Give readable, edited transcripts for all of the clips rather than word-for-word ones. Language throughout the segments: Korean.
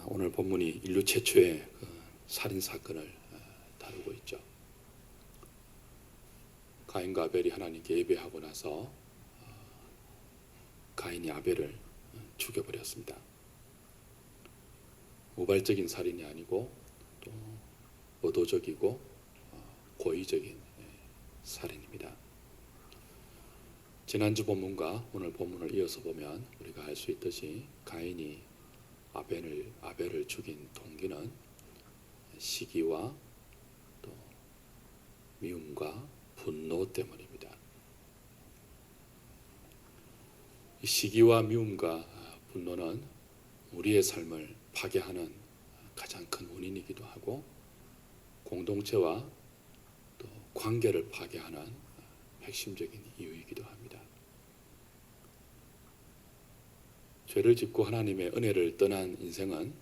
오늘 본문이 인류 최초의 살인 사건을 다루고 있죠. 가인과 아벨이 하나님께 예배하고 나서 가인이 아벨을 죽여버렸습니다. 우발적인 살인이 아니고 또 의도적이고 고의적인 살인입니다. 지난주 본문과 오늘 본문을 이어서 보면 우리가 알 수 있듯이 가인이 아벨을 죽인 동기는 시기와 또 미움과 분노 때문입니다. 이 시기와 미움과 분노는 우리의 삶을 파괴하는 가장 큰 원인이기도 하고 공동체와 또 관계를 파괴하는 핵심적인 이유이기도 합니다. 죄를 짓고 하나님의 은혜를 떠난 인생은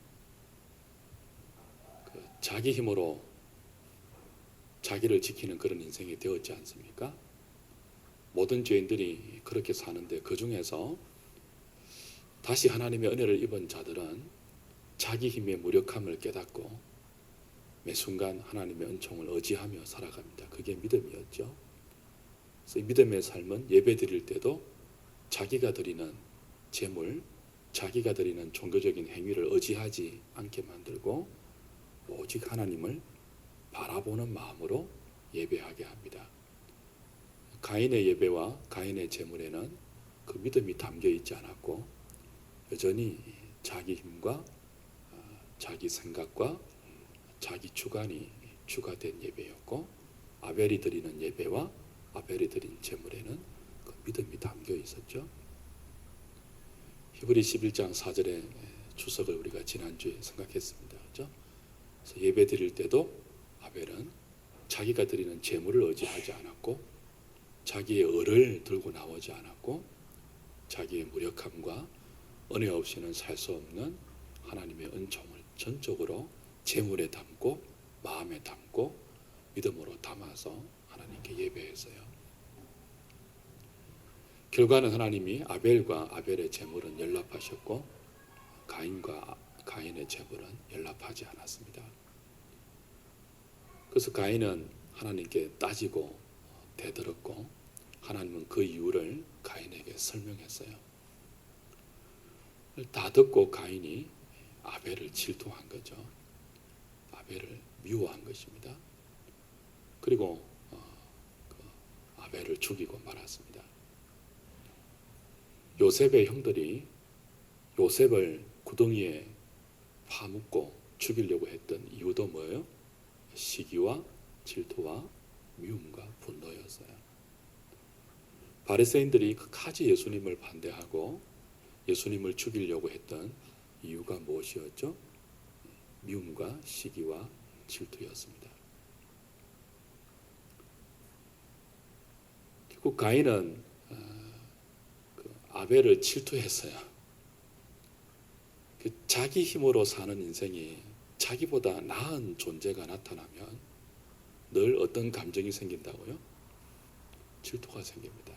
자기 힘으로 자기를 지키는 그런 인생이 되었지 않습니까? 모든 죄인들이 그렇게 사는데 그 중에서 다시 하나님의 은혜를 입은 자들은 자기 힘의 무력함을 깨닫고 매 순간 하나님의 은총을 의지하며 살아갑니다. 그게 믿음이었죠. 그래서 이 믿음의 삶은 예배 드릴 때도 자기가 드리는 제물, 자기가 드리는 종교적인 행위를 의지하지 않게 만들고 오직 하나님을 바라보는 마음으로 예배하게 합니다. 가인의 예배와 가인의 제물에는 그 믿음이 담겨 있지 않았고 여전히 자기 힘과 자기 생각과 자기 주관이 주가 된 예배였고 아벨이 드리는 예배와 아벨이 드린 제물에는 그 믿음이 담겨 있었죠. 히브리 11장 4절의 주석을 우리가 지난주에 생각했습니다. 그렇죠? 그래서 예배 드릴 때도 아벨은 자기가 드리는 제물을 의지하지 않았고 자기의 을을 들고 나오지 않았고 자기의 무력함과 은혜 없이는 살 수 없는 하나님의 은총을 전적으로 제물에 담고 마음에 담고 믿음으로 담아서 하나님께 예배했어요. 결과는 하나님이 아벨과 아벨의 제물은 연락하셨고 가인과 가인의 제물은 연락하지 않았습니다. 그래서 가인은 하나님께 따지고 대들었고 하나님은 그 이유를 가인에게 설명했어요. 다 듣고 가인이 아벨을 질투한 거죠. 아벨을 미워한 것입니다. 그리고 아벨을 죽이고 말았습니다. 요셉의 형들이 요셉을 구덩이에 파묻고 죽이려고 했던 이유도 뭐예요? 시기와 질투와 미움과 분노였어요. 바리새인들이 끝까지 예수님을 반대하고 예수님을 죽이려고 했던 이유가 무엇이었죠? 미움과 시기와 질투였습니다. 결국 가인은 아벨을 질투했어요. 자기 힘으로 사는 인생이 자기보다 나은 존재가 나타나면 늘 어떤 감정이 생긴다고요? 질투가 생깁니다.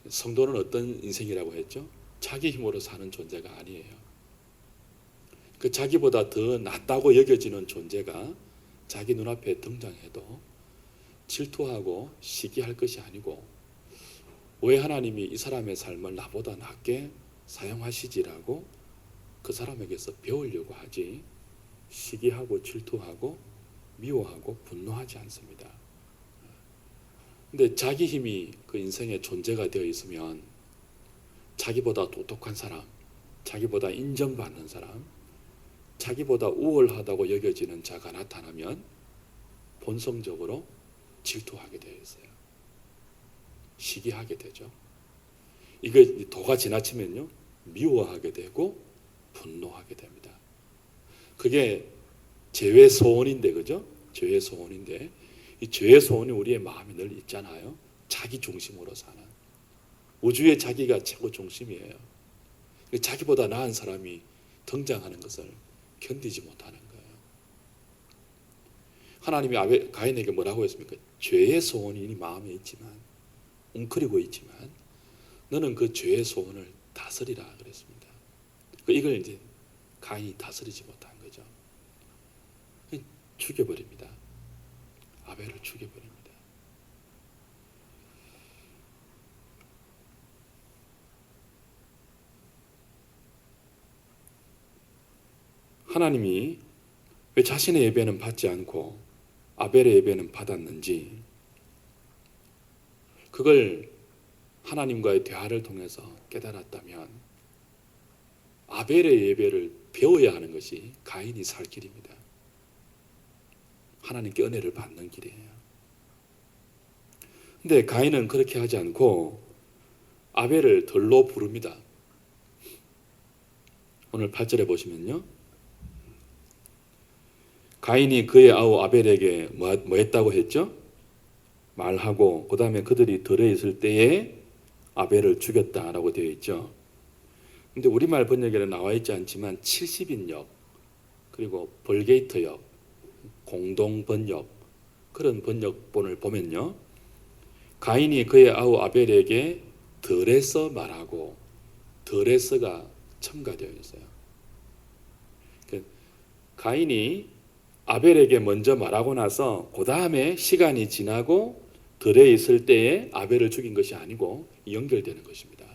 성도는 어떤 인생이라고 했죠? 자기 힘으로 사는 존재가 아니에요. 그 자기보다 더 낫다고 여겨지는 존재가 자기 눈앞에 등장해도 질투하고 시기할 것이 아니고 왜 하나님이 이 사람의 삶을 나보다 낫게 사용하시지라고 그 사람에게서 배우려고 하지 시기하고 질투하고 미워하고 분노하지 않습니다. 근데 자기 힘이 그 인생의 존재가 되어 있으면 자기보다 똑똑한 사람, 자기보다 인정받는 사람, 자기보다 우월하다고 여겨지는 자가 나타나면 본성적으로 질투하게 되어 있어요. 시기하게 되죠. 이게 도가 지나치면요 미워하게 되고 분노하게 됩니다. 그게 죄의 소원인데 그죠? 죄의 소원인데 이 죄의 소원이 우리의 마음에 늘 있잖아요. 자기 중심으로 사는 우주의 자기가 최고 중심이에요. 자기보다 나은 사람이 등장하는 것을 견디지 못하는 거예요. 하나님이 가인에게 뭐라고 했습니까? 죄의 소원이 네 마음에 있지만 웅크리고 있지만 너는 그 죄의 소원을 다스리라 그랬습니다. 이걸 이제 가인이 다스리지 못한 거죠. 죽여버립니다. 아벨을 죽여버립니다. 하나님이 왜 자신의 예배는 받지 않고 아벨의 예배는 받았는지, 그걸 하나님과의 대화를 통해서 깨달았다면 아벨의 예배를 배워야 하는 것이 가인이 살 길입니다. 하나님께 은혜를 받는 길이에요. 근데 가인은 그렇게 하지 않고 아벨을 덜로 부릅니다. 오늘 8절에 보시면요, 가인이 그의 아우 아벨에게 뭐 했다고 했죠? 말하고 그 다음에 그들이 들에 있을 때에 아벨을 죽였다라고 되어 있죠. 근데 우리말 번역에는 나와 있지 않지만 70인역 그리고 벌게이터역, 공동 번역, 그런 번역본을 보면요, 가인이 그의 아우 아벨에게 들에서 말하고, 들에서가 첨가되어 있어요. 가인이 아벨에게 먼저 말하고 나서 그 다음에 시간이 지나고 들에 있을 때에 아벨을 죽인 것이 아니고 연결되는 것입니다.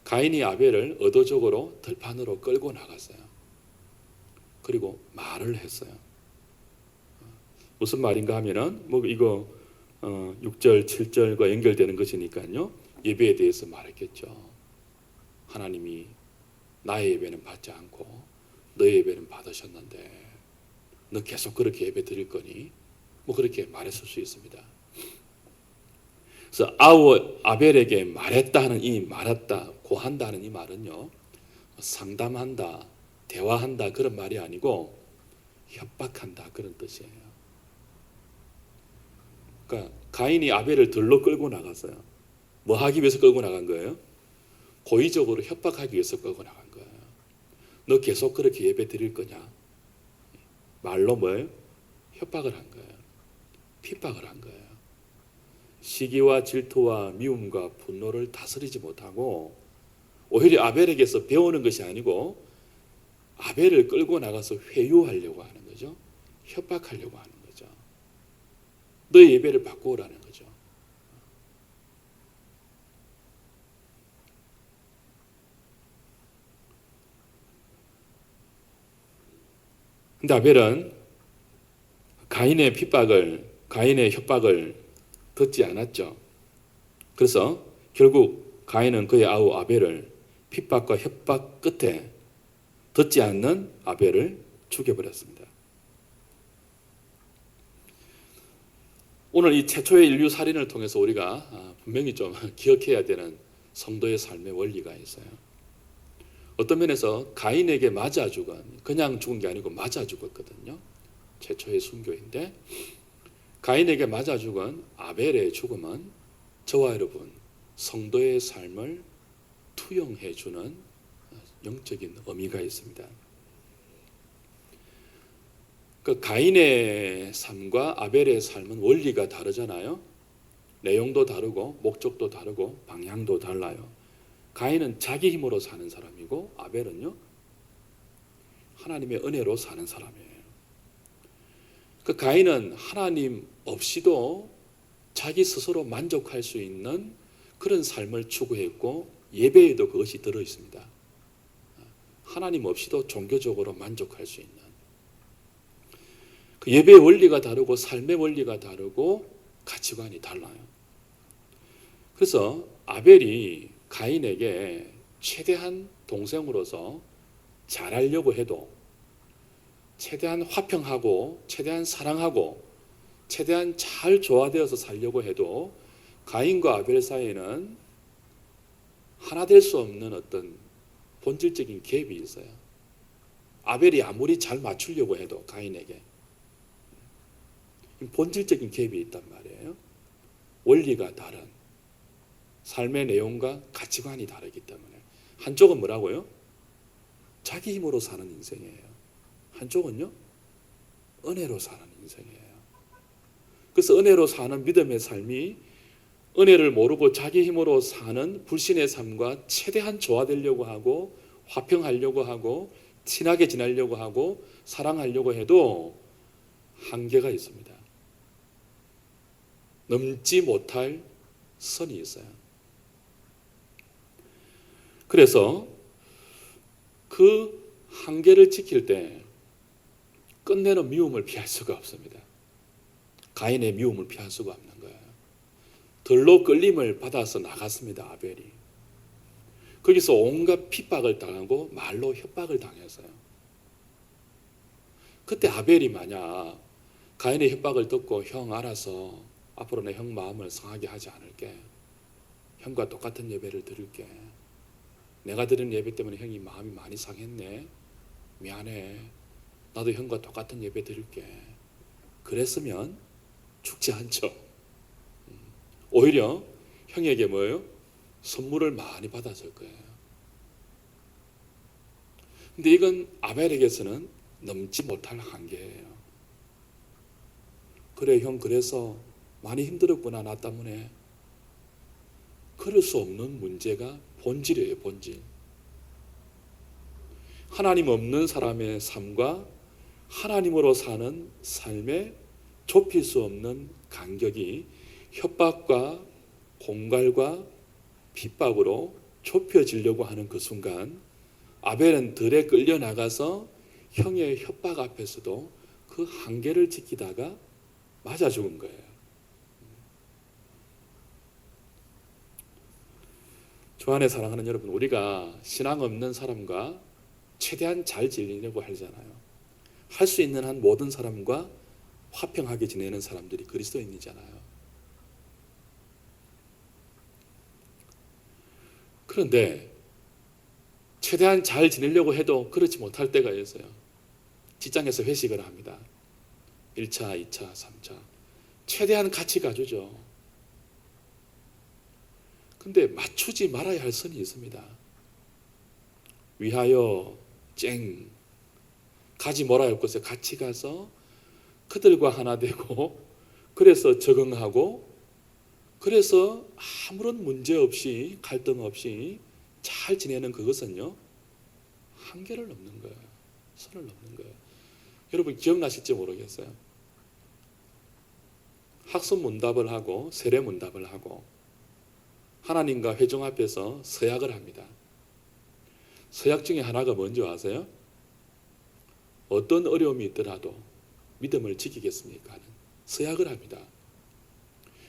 가인이 아벨을 의도적으로 들판으로 끌고 나갔어요. 그리고 말을 했어요. 무슨 말인가 하면은 이거 6절, 7절과 연결되는 것이니까요, 예배에 대해서 말했겠죠. 하나님이 나의 예배는 받지 않고 너의 예배는 받으셨는데 너 계속 그렇게 예배 드릴 거니? 그렇게 말했을 수 있습니다. 그래서 아벨에게 말했다 하는 이 말했다, 고한다 하는 이 말은요, 상담한다, 대화한다 그런 말이 아니고 협박한다 그런 뜻이에요. 그러니까 가인이 아벨을 들로 끌고 나갔어요. 뭐 하기 위해서 끌고 나간 거예요? 고의적으로 협박하기 위해서 끌고 나간 거예요. 너 계속 그렇게 예배 드릴 거냐? 말로 뭐예요? 협박을 한 거예요. 핍박을 한 거예요. 시기와 질투와 미움과 분노를 다스리지 못하고 오히려 아벨에게서 배우는 것이 아니고 아벨을 끌고 나가서 회유하려고 하는 거죠. 협박하려고 하는 거죠. 너의 예배를 바꾸라는 거죠. 근데 아벨은 가인의 핍박을, 가인의 협박을 듣지 않았죠. 그래서 결국 가인은 그의 아우 아벨을 핍박과 협박 끝에 듣지 않는 아벨을 죽여버렸습니다. 오늘 이 최초의 인류 살인을 통해서 우리가 분명히 좀 기억해야 되는 성도의 삶의 원리가 있어요. 어떤 면에서 가인에게 맞아 죽은, 그냥 죽은 게 아니고 맞아 죽었거든요. 최초의 순교인데, 가인에게 맞아 죽은 아벨의 죽음은 저와 여러분 성도의 삶을 투영해 주는 영적인 의미가 있습니다. 그 가인의 삶과 아벨의 삶은 원리가 다르잖아요. 내용도 다르고 목적도 다르고 방향도 달라요. 가인은 자기 힘으로 사는 사람이고 아벨은요, 하나님의 은혜로 사는 사람이에요. 그 가인은 하나님 없이도 자기 스스로 만족할 수 있는 그런 삶을 추구했고 예배에도 그것이 들어 있습니다. 하나님 없이도 종교적으로 만족할 수 있는, 그 예배의 원리가 다르고 삶의 원리가 다르고 가치관이 달라요. 그래서 아벨이 가인에게 최대한 동생으로서 잘하려고 해도, 최대한 화평하고 최대한 사랑하고 최대한 잘 조화되어서 살려고 해도 가인과 아벨 사이에는 하나 될 수 없는 어떤 본질적인 갭이 있어요. 아벨이 아무리 잘 맞추려고 해도 가인에게 본질적인 갭이 있단 말이에요. 원리가 다른, 삶의 내용과 가치관이 다르기 때문에. 한쪽은 뭐라고요? 자기 힘으로 사는 인생이에요. 한쪽은요, 은혜로 사는 인생이에요. 그래서 은혜로 사는 믿음의 삶이 은혜를 모르고 자기 힘으로 사는 불신의 삶과 최대한 조화되려고 하고 화평하려고 하고 친하게 지내려고 하고 사랑하려고 해도 한계가 있습니다. 넘지 못할 선이 있어요. 그래서 그 한계를 지킬 때 끝내는 미움을 피할 수가 없습니다. 가인의 미움을 피할 수가 없는 거예요. 들로 끌림을 받아서 나갔습니다. 아벨이. 거기서 온갖 핍박을 당하고 말로 협박을 당했어요. 그때 아벨이 만약 가인의 협박을 듣고 형 알아서 앞으로 내 형 마음을 상하게 하지 않을게. 형과 똑같은 예배를 드릴게. 내가 드린 예배 때문에 형이 마음이 많이 상했네. 미안해. 나도 형과 똑같은 예배 드릴게. 그랬으면 죽지 않죠. 오히려 형에게 뭐예요? 선물을 많이 받았을 거예요. 근데 이건 아벨에게서는 넘지 못할 한계예요. 그래 형 그래서 많이 힘들었구나 나 때문에. 그럴 수 없는 문제가 본질이에요. 본질. 하나님 없는 사람의 삶과 하나님으로 사는 삶의 좁힐 수 없는 간격이 협박과 공갈과 핍박으로 좁혀지려고 하는 그 순간 아벨은 들에 끌려나가서 형의 협박 앞에서도 그 한계를 지키다가 맞아 죽은 거예요. 주 안에 사랑하는 여러분, 우리가 신앙 없는 사람과 최대한 잘 지내려고 하잖아요. 할 수 있는 한 모든 사람과 화평하게 지내는 사람들이 그리스도인이잖아요. 그런데 최대한 잘 지내려고 해도 그렇지 못할 때가 있어요. 직장에서 회식을 합니다. 1차, 2차, 3차. 최대한 같이 가주죠. 근데 맞추지 말아야 할 선이 있습니다. 위하여 쨍 가지 말아야 할 곳에 같이 가서 그들과 하나 되고 그래서 적응하고 그래서 아무런 문제 없이 갈등 없이 잘 지내는 그것은요 한계를 넘는 거예요. 선을 넘는 거예요. 여러분 기억나실지 모르겠어요. 학습 문답을 하고 세례 문답을 하고 하나님과 회중 앞에서 서약을 합니다. 서약 중에 하나가 뭔지 아세요? 어떤 어려움이 있더라도 믿음을 지키겠습니까? 하는 서약을 합니다.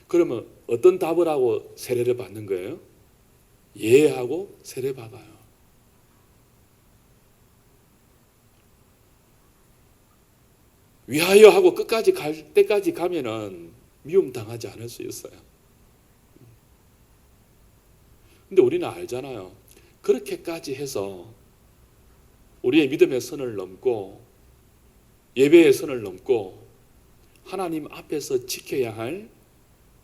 그러면 어떤 답을 하고 세례를 받는 거예요? 예 하고 세례 받아요. 위하여 하고 끝까지 갈 때까지 가면은 미움 당하지 않을 수 있어요. 근데 우리는 알잖아요. 그렇게까지 해서 우리의 믿음의 선을 넘고 예배의 선을 넘고 하나님 앞에서 지켜야 할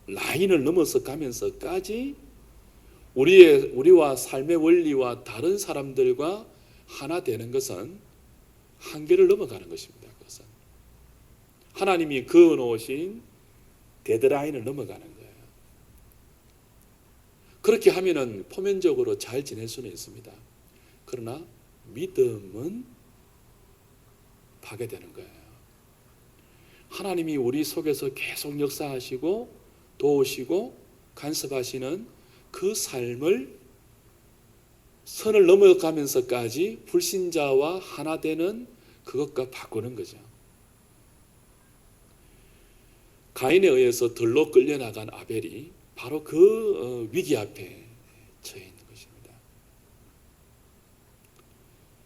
라인을 넘어서 가면서까지 우리와 삶의 원리와 다른 사람들과 하나 되는 것은 한계를 넘어가는 것입니다. 그것은 하나님이 그어놓으신 데드라인을 넘어가는 거예요. 그렇게 하면은 표면적으로 잘 지낼 수는 있습니다. 그러나 믿음은 파괴되는 거예요. 하나님이 우리 속에서 계속 역사하시고 도우시고 간섭하시는 그 삶을 선을 넘어가면서까지 불신자와 하나 되는 그것과 바꾸는 거죠. 가인에 의해서 들로 끌려나간 아벨이 바로 그 위기 앞에 처해 있는 것입니다.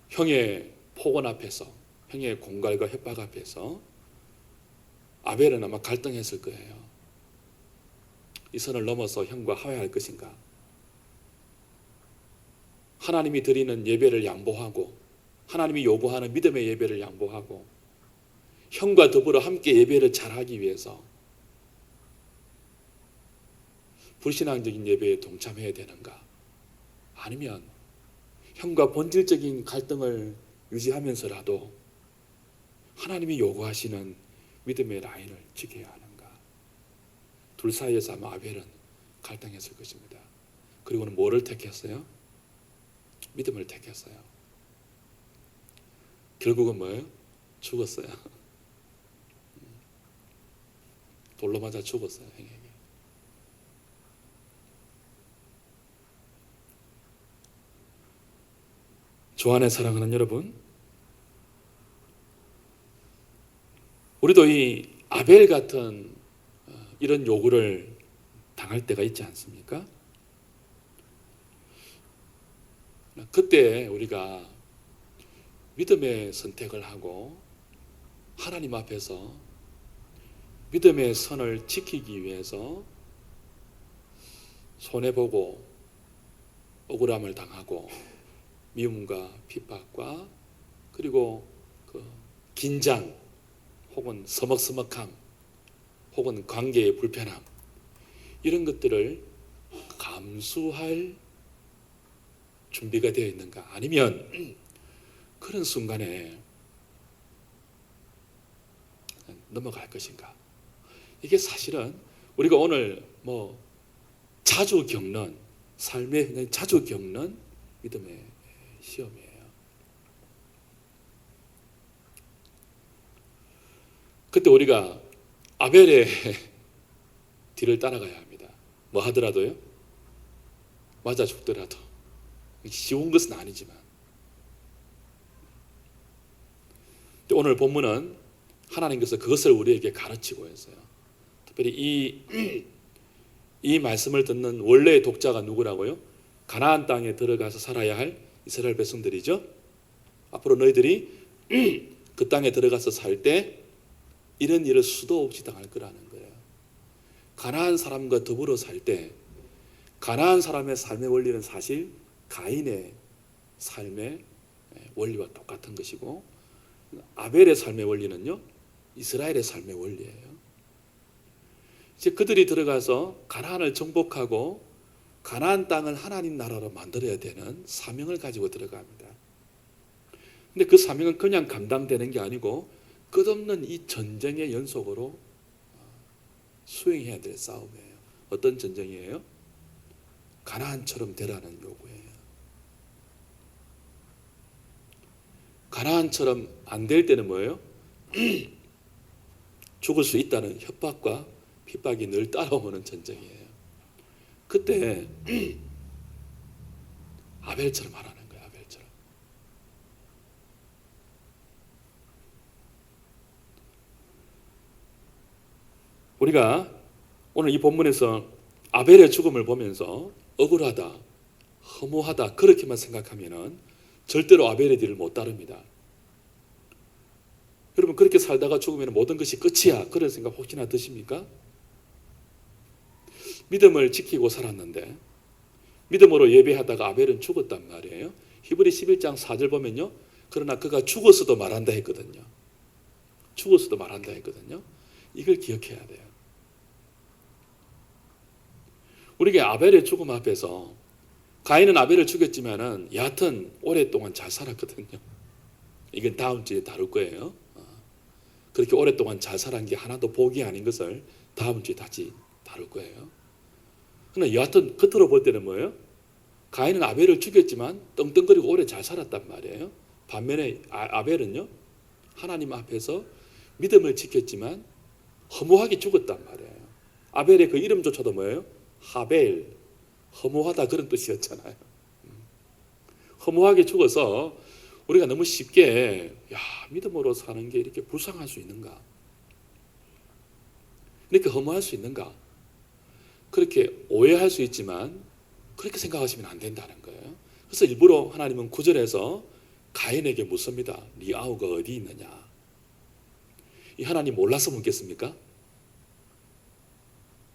형의 폭언 앞에서, 형의 공갈과 협박 앞에서 아벨은 아마 갈등했을 거예요. 이 선을 넘어서 형과 화해할 것인가? 하나님이 드리는 예배를 양보하고 하나님이 요구하는 믿음의 예배를 양보하고 형과 더불어 함께 예배를 잘하기 위해서 불신앙적인 예배에 동참해야 되는가? 아니면 형과 본질적인 갈등을 유지하면서라도 하나님이 요구하시는 믿음의 라인을 지켜야 하는가? 둘 사이에서 아마 아벨은 갈등했을 것입니다. 그리고는 뭐를 택했어요? 믿음을 택했어요. 결국은 뭐예요? 죽었어요. 돌로 맞아 죽었어요. 행에게. 주 안에 사랑하는 여러분, 우리도 이 아벨 같은 이런 요구를 당할 때가 있지 않습니까? 그때 우리가 믿음의 선택을 하고 하나님 앞에서 믿음의 선을 지키기 위해서 손해보고 억울함을 당하고 미움과 핍박과 그리고 그 긴장 혹은 서먹서먹함 혹은 관계의 불편함 이런 것들을 감수할 준비가 되어 있는가? 아니면 그런 순간에 넘어갈 것인가? 이게 사실은 우리가 오늘 자주 겪는 삶에 자주 겪는 믿음의 시험이에요. 그때 우리가 아벨의 뒤를 따라가야 합니다. 뭐 하더라도요? 맞아 죽더라도. 쉬운 것은 아니지만. 오늘 본문은 하나님께서 그것을 우리에게 가르치고 있어요. 특별히 이 말씀을 듣는 원래의 독자가 누구라고요? 가나안 땅에 들어가서 살아야 할 이스라엘 백성들이죠. 앞으로 너희들이 그 땅에 들어가서 살 때 이런 일을 수도 없이 당할 거라는 거예요. 가나안 사람과 더불어 살 때 가나안 사람의 삶의 원리는 사실 가인의 삶의 원리와 똑같은 것이고 아벨의 삶의 원리는요 이스라엘의 삶의 원리예요. 이제 그들이 들어가서 가나안을 정복하고 가나안 땅을 하나님 나라로 만들어야 되는 사명을 가지고 들어갑니다. 근데 그 사명은 그냥 감당되는 게 아니고 끝없는 이 전쟁의 연속으로 수행해야 될 싸움이에요. 어떤 전쟁이에요? 가나안처럼 되라는 요구예요. 가나안처럼 안 될 때는 뭐예요? 죽을 수 있다는 협박과 핍박이 늘 따라오는 전쟁이에요. 그때 아벨처럼 하라는 거예요. 아벨처럼. 우리가 오늘 이 본문에서 아벨의 죽음을 보면서 억울하다, 허무하다 그렇게만 생각하면은 절대로 아벨의 뒤를 못 따릅니다. 여러분 그렇게 살다가 죽으면 모든 것이 끝이야 그런 생각 혹시나 드십니까? 믿음을 지키고 살았는데 믿음으로 예배하다가 아벨은 죽었단 말이에요. 히브리 11장 4절 보면요. 그러나 그가 죽었어도 말한다 했거든요. 죽었어도 말한다 했거든요. 이걸 기억해야 돼요. 우리가 아벨의 죽음 앞에서 가인은 아벨을 죽였지만은 여하튼 오랫동안 잘 살았거든요. 이건 다음 주에 다룰 거예요. 그렇게 오랫동안 잘 살은 게 하나도 복이 아닌 것을 다음 주에 다시 다룰 거예요. 그러나 여하튼 겉으로 볼 때는 뭐예요? 가인은 아벨을 죽였지만 떵떵거리고 오래 잘 살았단 말이에요. 반면에 아벨은요 하나님 앞에서 믿음을 지켰지만 허무하게 죽었단 말이에요. 아벨의 그 이름조차도 뭐예요? 하벨, 허무하다 그런 뜻이었잖아요. 허무하게 죽어서 우리가 너무 쉽게 믿음으로 사는 게 이렇게 불쌍할 수 있는가? 이렇게 허무할 수 있는가? 그렇게 오해할 수 있지만 그렇게 생각하시면 안 된다는 거예요. 그래서 일부러 하나님은 9절에서 가인에게 묻습니다. 네 아우가 어디 있느냐? 이 하나님 몰라서 묻겠습니까?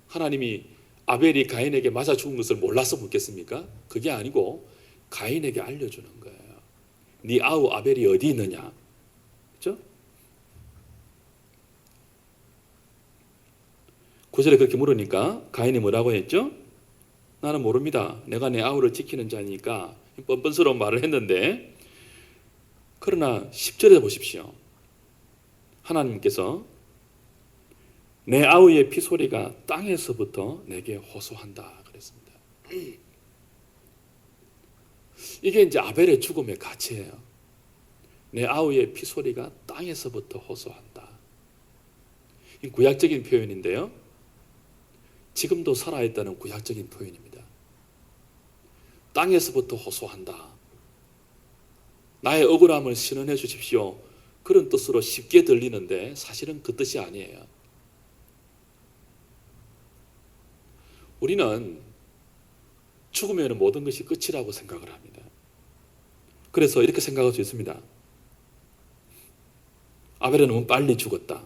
하나님이 아벨이 가인에게 맞아 죽은 것을 몰라서 묻겠습니까? 그게 아니고 가인에게 알려주는 거예요. 네 아우 아벨이 어디 있느냐? 그렇죠? 9절에 그렇게 물으니까 가인이 뭐라고 했죠? 나는 모릅니다. 내가 내 아우를 지키는 자니까 뻔뻔스러운 말을 했는데 그러나 10절에 보십시오. 하나님께서 내 아우의 피소리가 땅에서부터 내게 호소한다 그랬습니다. 이게 이제 아벨의 죽음의 가치예요. 내 아우의 피소리가 땅에서부터 호소한다. 이 구약적인 표현인데요. 지금도 살아있다는 구약적인 표현입니다. 땅에서부터 호소한다. 나의 억울함을 신원해 주십시오. 그런 뜻으로 쉽게 들리는데 사실은 그 뜻이 아니에요. 우리는 죽으면 모든 것이 끝이라고 생각을 합니다. 그래서 이렇게 생각할 수 있습니다. 아벨은 너무 빨리 죽었다.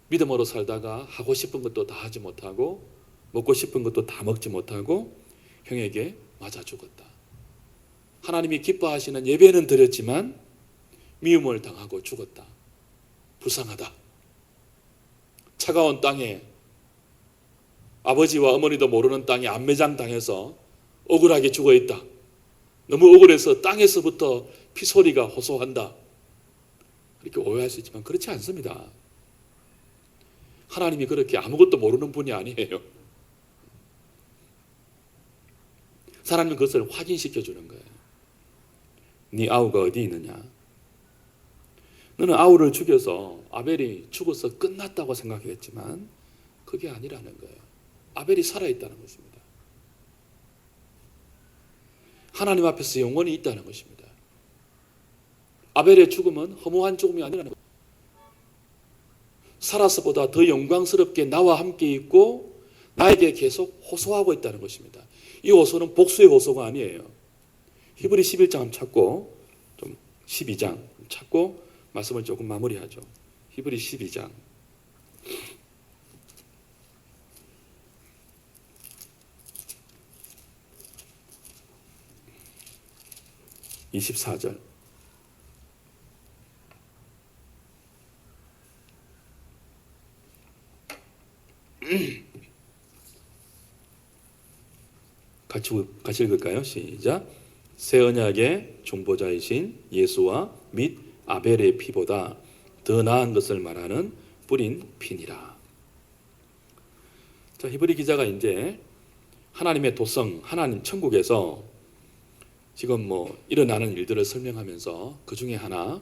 믿음으로 살다가 하고 싶은 것도 다 하지 못하고 먹고 싶은 것도 다 먹지 못하고 형에게 맞아 죽었다. 하나님이 기뻐하시는 예배는 드렸지만 미움을 당하고 죽었다. 불쌍하다. 차가운 땅에 아버지와 어머니도 모르는 땅에 안매장 당해서 억울하게 죽어있다. 너무 억울해서 땅에서부터 피소리가 호소한다. 이렇게 오해할 수 있지만 그렇지 않습니다. 하나님이 그렇게 아무것도 모르는 분이 아니에요. 사람은 그것을 확인시켜 주는 거예요. 네 아우가 어디 있느냐? 너는 아우를 죽여서 아벨이 죽어서 끝났다고 생각했지만 그게 아니라는 거예요. 아벨이 살아있다는 것입니다. 하나님 앞에서 영원히 있다는 것입니다. 아벨의 죽음은 허무한 죽음이 아니라는 거예요. 살아서보다 더 영광스럽게 나와 함께 있고 나에게 계속 호소하고 있다는 것입니다. 이 호소는 복수의 호소가 아니에요. 히브리 11장 찾고 좀 12장 찾고 말씀을 조금 마무리하죠. 히브리 12장 24절. 같이 읽을까요? 시작. 새 언약의 중보자이신 예수와 및 아벨의 피보다 더 나은 것을 말하는 뿌린 피니라. 자, 히브리 기자가 이제 하나님의 도성, 하나님 천국에서 지금 일어나는 일들을 설명하면서 그 중에 하나,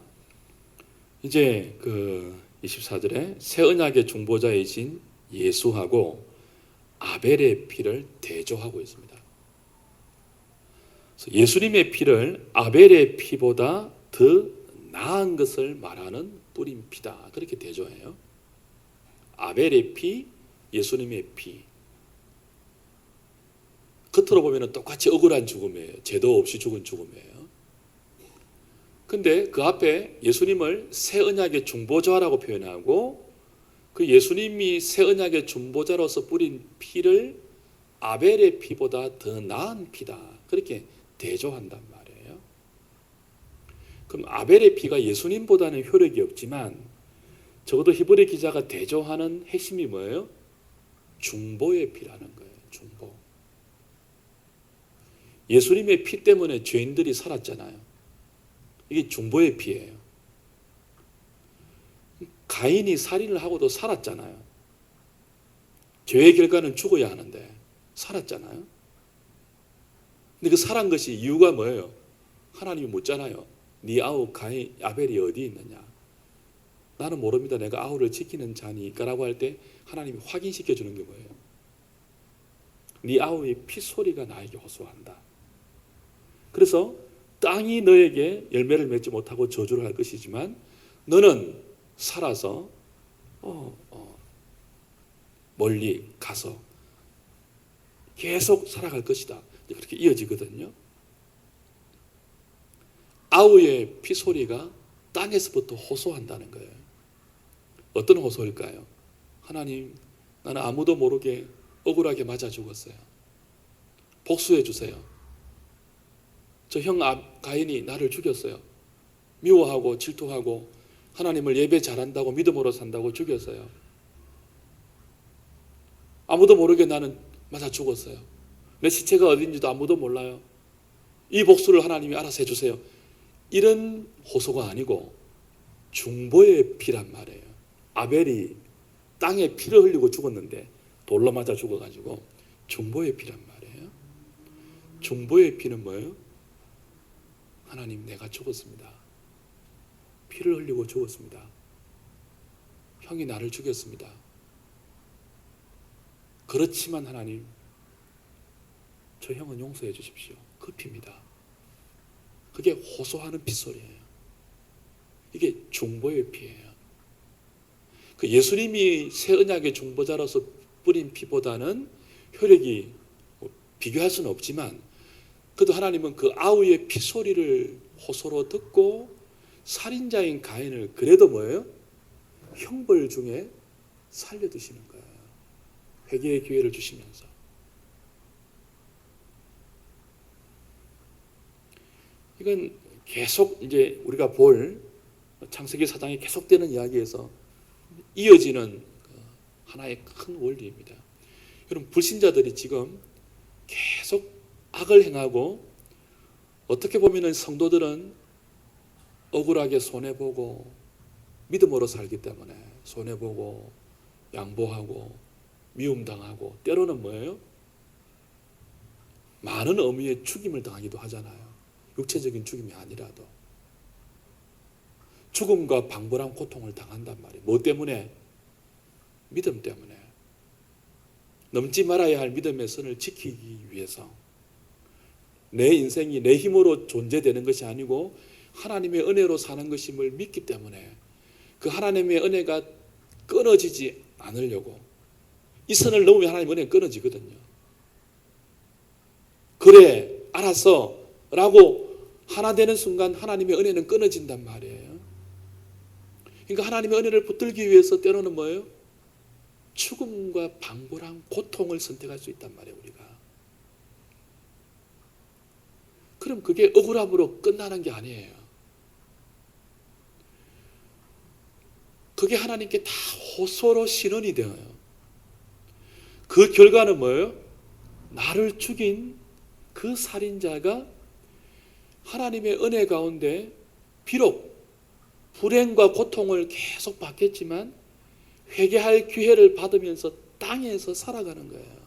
이제 그 24절에 새 언약의 중보자이신 예수하고 아벨의 피를 대조하고 있습니다. 예수님의 피를 아벨의 피보다 더 나은 것을 말하는 뿌린 피다. 그렇게 대조해요. 아벨의 피, 예수님의 피. 겉으로 보면 똑같이 억울한 죽음이에요. 죄도 없이 죽은 죽음이에요. 근데 그 앞에 예수님을 새 언약의 중보자라고 표현하고 그 예수님이 새 언약의 중보자로서 뿌린 피를 아벨의 피보다 더 나은 피다. 그렇게 대조한단 말이에요. 그럼 아벨의 피가 예수님보다는 효력이 없지만 적어도 히브리 기자가 대조하는 핵심이 뭐예요? 중보의 피라는 거예요. 중보. 예수님의 피 때문에 죄인들이 살았잖아요. 이게 중보의 피예요. 가인이 살인을 하고도 살았잖아요. 죄의 결과는 죽어야 하는데 살았잖아요. 근데 그 살한 것이 이유가 뭐예요? 하나님이 묻잖아요. 네 아우 가인 아벨이 어디 있느냐? 나는 모릅니다. 내가 아우를 지키는 자니까라고 할 때 하나님이 확인시켜 주는 게 뭐예요? 네 아우의 피소리가 나에게 호소한다. 그래서 땅이 너에게 열매를 맺지 못하고 저주를 할 것이지만 너는 살아서 멀리 가서 계속 살아갈 것이다. 그렇게 이어지거든요. 아우의 피소리가 땅에서부터 호소한다는 거예요. 어떤 호소일까요? 하나님, 나는 아무도 모르게 억울하게 맞아 죽었어요. 복수해 주세요. 저 형 가인이 나를 죽였어요. 미워하고 질투하고 하나님을 예배 잘한다고 믿음으로 산다고 죽였어요. 아무도 모르게 나는 맞아 죽었어요. 내 시체가 어딘지도 아무도 몰라요. 이 복수를 하나님이 알아서 해주세요. 이런 호소가 아니고 중보의 피란 말이에요. 아벨이 땅에 피를 흘리고 죽었는데 돌로 맞아 죽어가지고 중보의 피란 말이에요. 중보의 피는 뭐예요? 하나님, 내가 죽었습니다. 피를 흘리고 죽었습니다. 형이 나를 죽였습니다. 그렇지만 하나님, 저 형은 용서해 주십시오. 그 피입니다. 그게 호소하는 피소리예요. 이게 중보의 피예요. 그 예수님이 새 언약의 중보자로서 뿌린 피보다는 효력이 비교할 수는 없지만, 그래도 하나님은 그 아우의 피소리를 호소로 듣고 살인자인 가인을 그래도 뭐예요? 형벌 중에 살려두시는 거예요. 회개의 기회를 주시면서. 이건 계속 이제 우리가 볼 창세기 4장에 계속되는 이야기에서 이어지는 하나의 큰 원리입니다. 여러분, 불신자들이 지금 계속 악을 행하고, 어떻게 보면 성도들은 억울하게 손해보고 믿음으로 살기 때문에 손해보고 양보하고 미움당하고, 때로는 뭐예요? 많은 의미의 죽임을 당하기도 하잖아요. 육체적인 죽임이 아니라도 죽음과 방불한 고통을 당한단 말이에요. 뭐 때문에? 믿음 때문에. 넘지 말아야 할 믿음의 선을 지키기 위해서. 내 인생이 내 힘으로 존재되는 것이 아니고 하나님의 은혜로 사는 것임을 믿기 때문에 그 하나님의 은혜가 끊어지지 않으려고. 이 선을 넘으면 하나님의 은혜가 끊어지거든요. 그래, 알았어 라고 하나 되는 순간 하나님의 은혜는 끊어진단 말이에요. 그러니까 하나님의 은혜를 붙들기 위해서 때로는 뭐예요? 죽음과 방불한 고통을 선택할 수 있단 말이에요, 우리가. 그럼 그게 억울함으로 끝나는 게 아니에요. 그게 하나님께 다 호소로 신원이 되어요. 그 결과는 뭐예요? 나를 죽인 그 살인자가 하나님의 은혜 가운데 비록 불행과 고통을 계속 받겠지만 회개할 기회를 받으면서 땅에서 살아가는 거예요.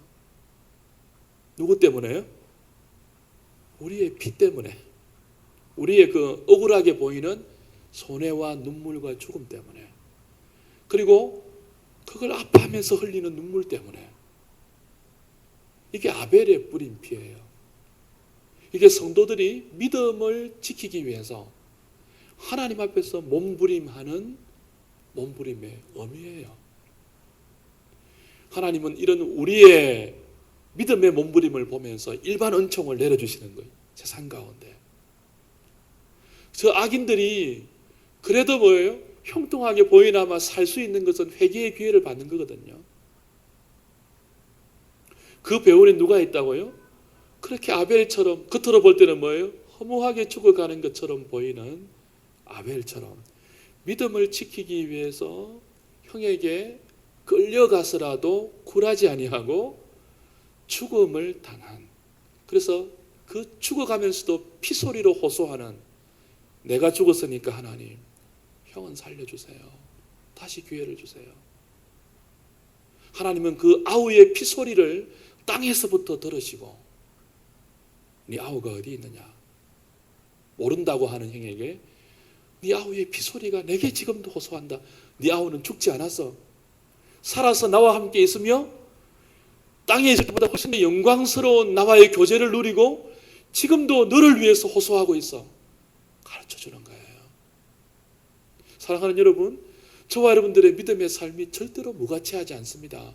누구 때문에요? 우리의 피 때문에. 우리의 그 억울하게 보이는 손해와 눈물과 죽음 때문에. 그리고 그걸 아파하면서 흘리는 눈물 때문에. 이게 아벨의 뿌린 피예요. 이게 성도들이 믿음을 지키기 위해서 하나님 앞에서 몸부림하는 몸부림의 의미예요. 하나님은 이런 우리의 믿음의 몸부림을 보면서 일반 은총을 내려주시는 거예요. 세상 가운데. 저 악인들이 그래도 뭐예요? 형통하게 보이나마 살 수 있는 것은 회개의 기회를 받는 거거든요. 그 배후에 누가 있다고요? 그렇게 아벨처럼, 겉으로 볼 때는 뭐예요? 허무하게 죽어가는 것처럼 보이는 아벨처럼 믿음을 지키기 위해서 형에게 끌려가서라도 굴하지 아니하고 죽음을 당한, 그래서 그 죽어가면서도 피소리로 호소하는, 내가 죽었으니까 하나님 형은 살려주세요. 다시 기회를 주세요. 하나님은 그 아우의 피소리를 땅에서부터 들으시고, 네 아우가 어디 있느냐 모른다고 하는 형에게 네 아우의 피소리가 내게 지금도 호소한다. 네 아우는 죽지 않았어. 살아서 나와 함께 있으며 땅에 있을 때보다 훨씬 더 영광스러운 나와의 교제를 누리고 지금도 너를 위해서 호소하고 있어. 가르쳐주는 거예요. 사랑하는 여러분, 저와 여러분들의 믿음의 삶이 절대로 무가치하지 않습니다.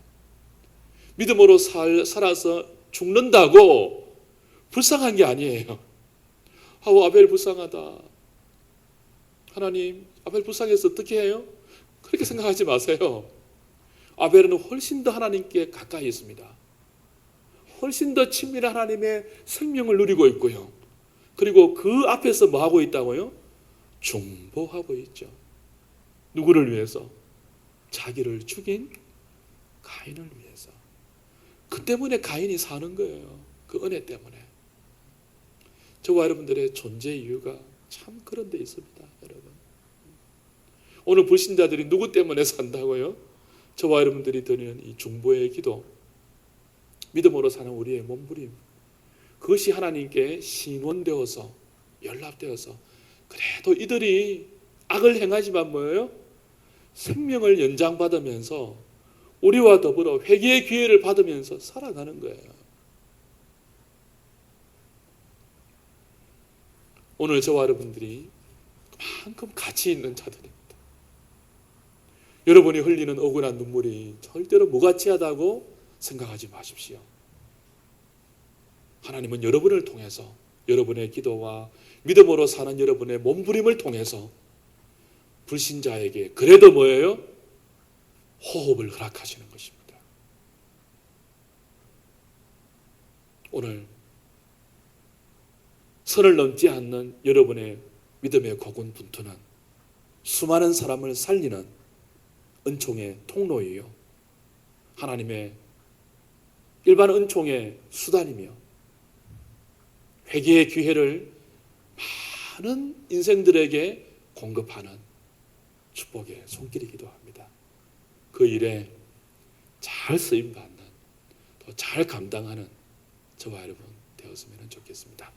믿음으로 살아서 죽는다고 불쌍한 게 아니에요. 아벨 불쌍하다. 하나님, 아벨 불쌍해서 어떻게 해요? 그렇게 생각하지 마세요. 아벨은 훨씬 더 하나님께 가까이 있습니다. 훨씬 더 친밀한 하나님의 생명을 누리고 있고요. 그리고 그 앞에서 뭐 하고 있다고요? 중보하고 있죠. 누구를 위해서? 자기를 죽인 가인을 위해서. 그 때문에 가인이 사는 거예요. 그 은혜 때문에. 저와 여러분들의 존재 이유가 참 그런 데 있습니다, 여러분. 오늘 불신자들이 누구 때문에 산다고요? 저와 여러분들이 드리는 이 중보의 기도, 믿음으로 사는 우리의 몸부림, 그것이 하나님께 신원되어서 연락되어서 그래도 이들이 악을 행하지만 뭐예요? 생명을 연장받으면서 우리와 더불어 회개의 기회를 받으면서 살아가는 거예요. 오늘 저와 여러분들이 그만큼 가치 있는 자들입니다. 여러분이 흘리는 억울한 눈물이 절대로 무가치하다고 생각하지 마십시오. 하나님은 여러분을 통해서 여러분의 기도와 믿음으로 사는 여러분의 몸부림을 통해서 불신자에게 그래도 뭐예요? 호흡을 허락하시는 것입니다. 오늘 선을 넘지 않는 여러분의 믿음의 고군분투는 수많은 사람을 살리는 은총의 통로이요, 하나님의 일반 은총의 수단이며 회개의 기회를 많은 인생들에게 공급하는 축복의 손길이기도 합니다. 그 일에 잘 쓰임받는, 더 잘 감당하는 저와 여러분 되었으면 좋겠습니다.